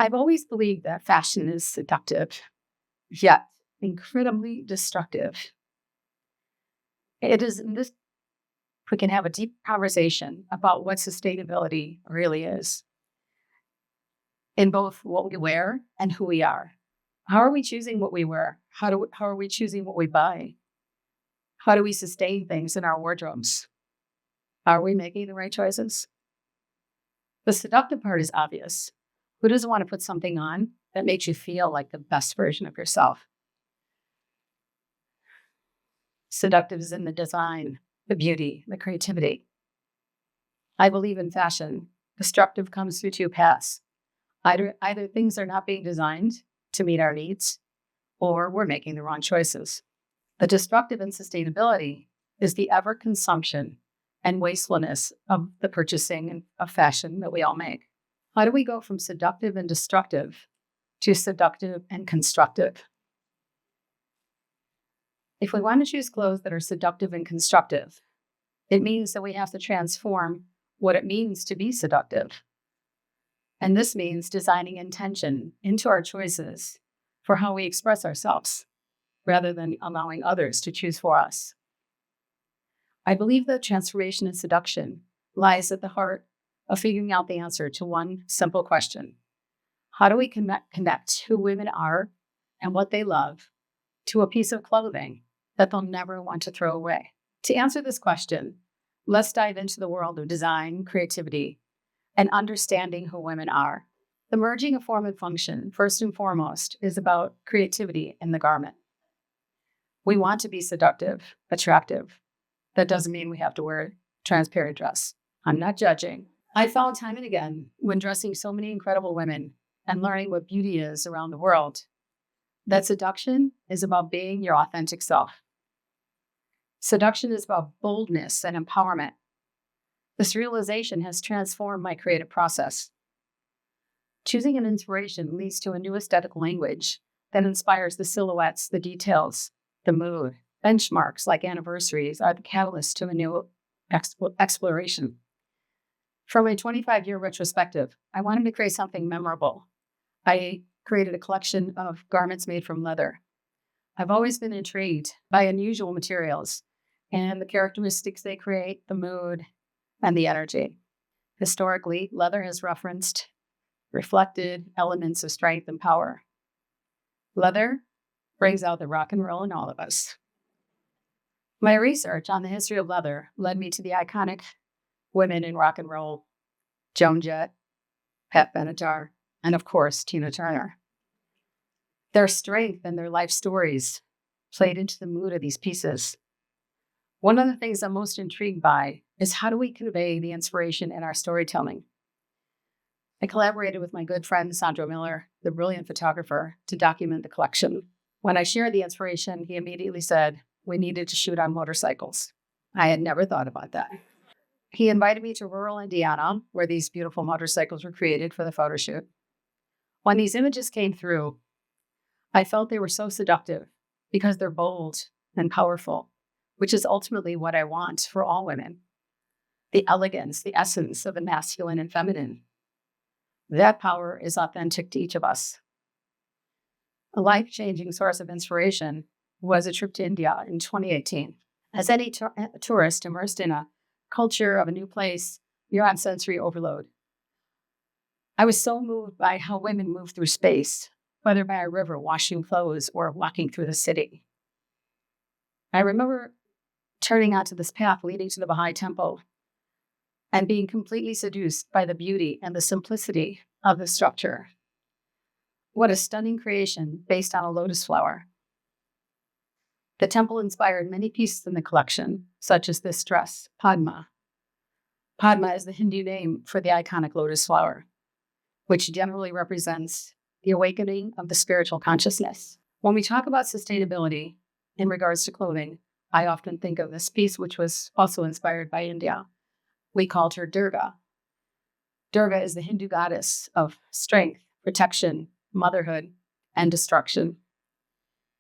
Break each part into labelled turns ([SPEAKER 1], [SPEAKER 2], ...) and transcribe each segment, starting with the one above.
[SPEAKER 1] I've always believed that fashion is seductive, yet incredibly destructive. It is in this, we can have a deep conversation about what sustainability really is in both what we wear and who we are. How are we choosing what we wear? How are we choosing what we buy? How do we sustain things in our wardrobes? Are we making the right choices? The seductive part is obvious. Who doesn't want to put something on that makes you feel like the best version of yourself? Seductive is in the design, the beauty, the creativity. I believe in fashion. Destructive comes through two paths. Either things are not being designed to meet our needs, or we're making the wrong choices. The destructive in sustainability is the ever-consumption and wastefulness of the purchasing of fashion that we all make. How do we go from seductive and destructive to seductive and constructive? If we want to choose clothes that are seductive and constructive, it means that we have to transform what it means to be seductive. And this means designing intention into our choices for how we express ourselves, rather than allowing others to choose for us. I believe that transformation and seduction lies at the heart of figuring out the answer to one simple question. How do we connect who women are and what they love to a piece of clothing that they'll never want to throw away? To answer this question, let's dive into the world of design, creativity, and understanding who women are. The merging of form and function, first and foremost, is about creativity in the garment. We want to be seductive, attractive. That doesn't mean we have to wear a transparent dress. I'm not judging. I found time and again, when dressing so many incredible women and learning what beauty is around the world, that seduction is about being your authentic self. Seduction is about boldness and empowerment. This realization has transformed my creative process. Choosing an inspiration leads to a new aesthetic language that inspires the silhouettes, the details, the mood. Benchmarks like anniversaries are the catalyst to a new exploration. From a 25-year retrospective, I wanted to create something memorable. I created a collection of garments made from leather. I've always been intrigued by unusual materials and the characteristics they create, the mood, and the energy. Historically, leather has reflected elements of strength and power. Leather brings out the rock and roll in all of us. My research on the history of leather led me to the iconic women in rock and roll, Joan Jett, Pat Benatar, and of course, Tina Turner. Their strength and their life stories played into the mood of these pieces. One of the things I'm most intrigued by is how do we convey the inspiration in our storytelling? I collaborated with my good friend, Sandro Miller, the brilliant photographer, to document the collection. When I shared the inspiration, he immediately said, we needed to shoot on motorcycles. I had never thought about that. He invited me to rural Indiana, where these beautiful motorcycles were created for the photo shoot. When these images came through, I felt they were so seductive because they're bold and powerful, which is ultimately what I want for all women. The elegance, the essence of the masculine and feminine. That power is authentic to each of us. A life-changing source of inspiration was a trip to India in 2018. As any tourist immersed in a culture of a new place, you're on sensory overload. I was so moved by how women move through space, whether by a river washing clothes or walking through the city. I remember turning onto this path leading to the Baha'i temple and being completely seduced by the beauty and the simplicity of the structure. What a stunning creation based on a lotus flower. The temple inspired many pieces in the collection, such as this dress, Padma. Padma is the Hindu name for the iconic lotus flower, which generally represents the awakening of the spiritual consciousness. When we talk about sustainability in regards to clothing, I often think of this piece, which was also inspired by India. We called her Durga. Durga is the Hindu goddess of strength, protection, motherhood, and destruction.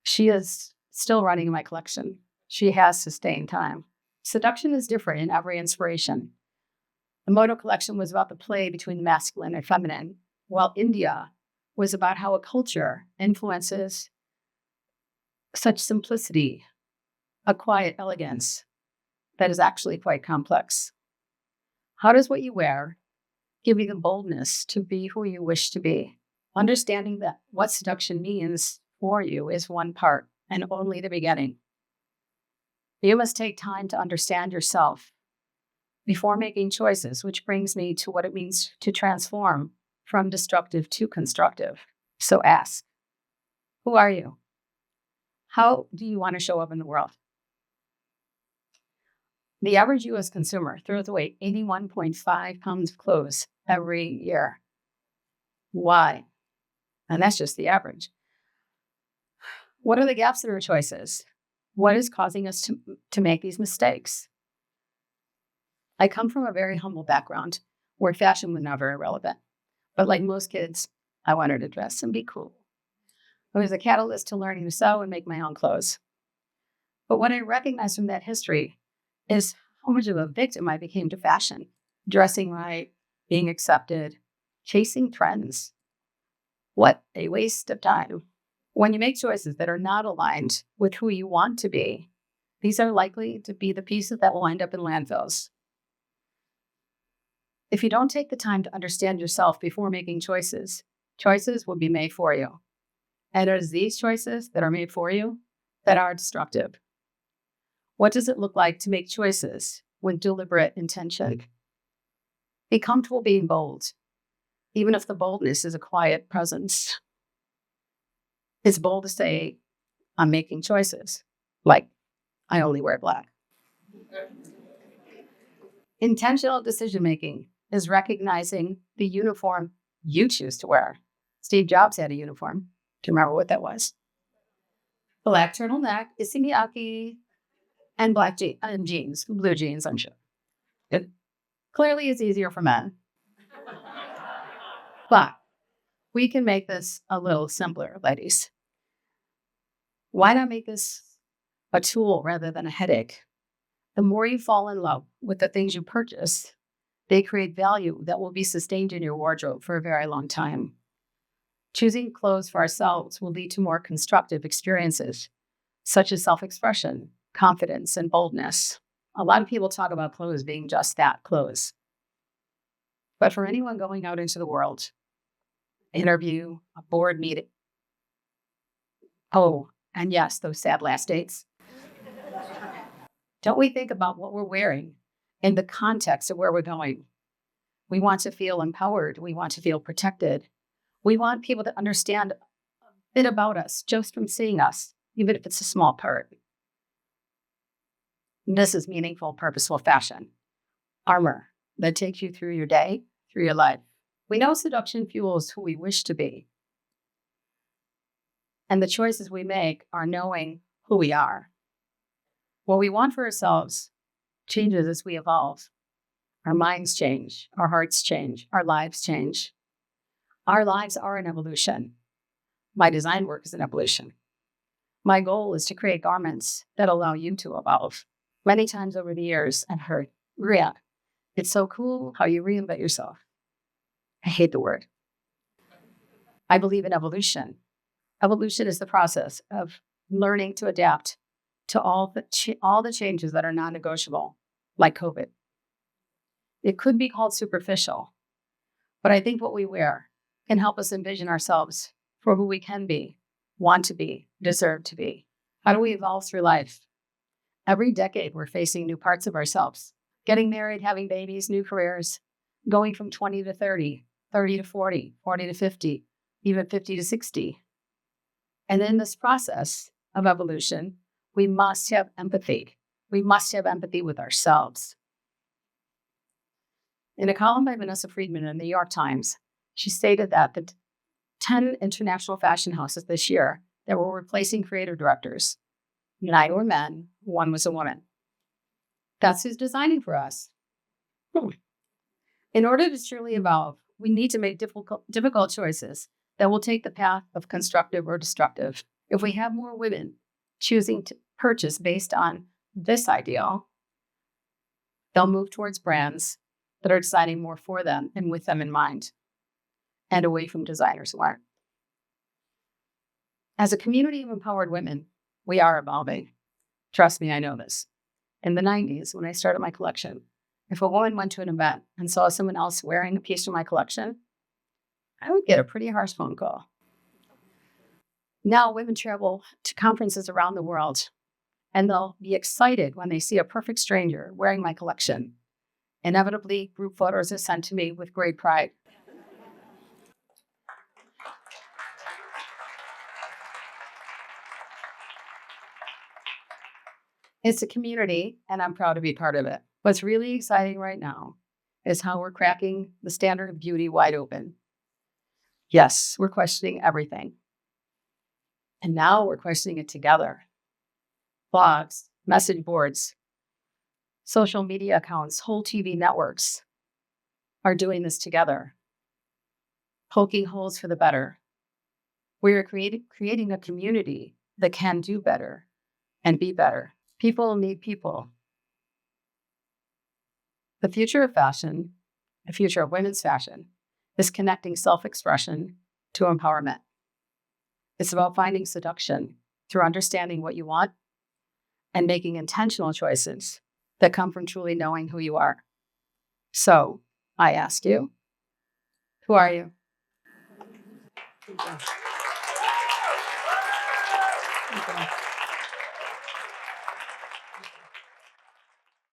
[SPEAKER 1] She is still running in my collection. She has sustained time. Seduction is different in every inspiration. The Moto collection was about the play between the masculine and feminine, while India was about how a culture influences such simplicity, a quiet elegance that is actually quite complex. How does what you wear give you the boldness to be who you wish to be? Understanding that what seduction means for you is one part and only the beginning. You must take time to understand yourself before making choices, which brings me to what it means to transform from destructive to constructive. So ask, who are you? How do you want to show up in the world? The average U.S. consumer throws away 81.5 pounds of clothes every year. Why? And that's just the average. What are the gaps in our choices? What is causing us to make these mistakes? I come from a very humble background where fashion was never irrelevant. But like most kids, I wanted to dress and be cool. It was a catalyst to learning to sew and make my own clothes. But what I recognize from that history is how much of a victim I became to fashion. Dressing right, being accepted, chasing trends. What a waste of time. When you make choices that are not aligned with who you want to be, these are likely to be the pieces that will end up in landfills. If you don't take the time to understand yourself before making choices, choices will be made for you. And it is these choices that are made for you that are destructive. What does it look like to make choices with deliberate intention? Be comfortable being bold, even if the boldness is a quiet presence. It's bold to say, I'm making choices, like I only wear black. Intentional decision-making is recognizing the uniform you choose to wear. Steve Jobs had a uniform. Do you remember what that was? Black turtleneck, issey miyake, and black jeans, blue jeans, I'm sure. It clearly is easier for men. But we can make this a little simpler, ladies. Why not make this a tool rather than a headache? The more you fall in love with the things you purchase, they create value that will be sustained in your wardrobe for a very long time. Choosing clothes for ourselves will lead to more constructive experiences, such as self-expression, confidence, and boldness. A lot of people talk about clothes being just that, clothes. But for anyone going out into the world, interview, a board meeting, oh, and yes, those sad last dates, don't we think about what we're wearing in the context of where we're going? We want to feel empowered. We want to feel protected. We want people to understand a bit about us just from seeing us, even if it's a small part. This is meaningful, purposeful fashion. Armor that takes you through your day, through your life. We know seduction fuels who we wish to be. And the choices we make are knowing who we are. What we want for ourselves changes as we evolve. Our minds change, our hearts change, our lives change. Our lives are an evolution. My design work is an evolution. My goal is to create garments that allow you to evolve. Many times over the years, I've heard, Maria, it's so cool how you reinvent yourself. I hate the word. I believe in evolution. Evolution is the process of learning to adapt to all the changes that are non-negotiable, like COVID. It could be called superficial, but I think what we wear can help us envision ourselves for who we can be, want to be, deserve to be. How do we evolve through life? Every decade, we're facing new parts of ourselves. Getting married, having babies, new careers, going from 20 to 30, 30 to 40, 40 to 50, even 50 to 60. And in this process of evolution, we must have empathy. We must have empathy with ourselves. In a column by Vanessa Friedman in the New York Times, she stated that the 10 international fashion houses this year that were replacing creative directors, 9 were men, 1 was a woman. That's who's designing for us. In order to truly evolve, we need to make difficult choices that will take the path of constructive or destructive. If we have more women choosing to purchase based on this ideal, they'll move towards brands that are designing more for them and with them in mind, and away from designers who aren't. As a community of empowered women, we are evolving. Trust me, I know this. In the 90s, when I started my collection, if a woman went to an event and saw someone else wearing a piece of my collection, I would get a pretty harsh phone call. Now women travel to conferences around the world, and they'll be excited when they see a perfect stranger wearing my collection. Inevitably, group photos are sent to me with great pride. It's a community, and I'm proud to be part of it. What's really exciting right now is how we're cracking the standard of beauty wide open. Yes, we're questioning everything. And now we're questioning it together. Blogs, message boards, social media accounts, whole TV networks are doing this together, poking holes for the better. We are creating a community that can do better and be better. People need people. The future of fashion, the future of women's fashion, is connecting self-expression to empowerment. It's about finding seduction through understanding what you want and making intentional choices that come from truly knowing who you are. So I ask you, who are you?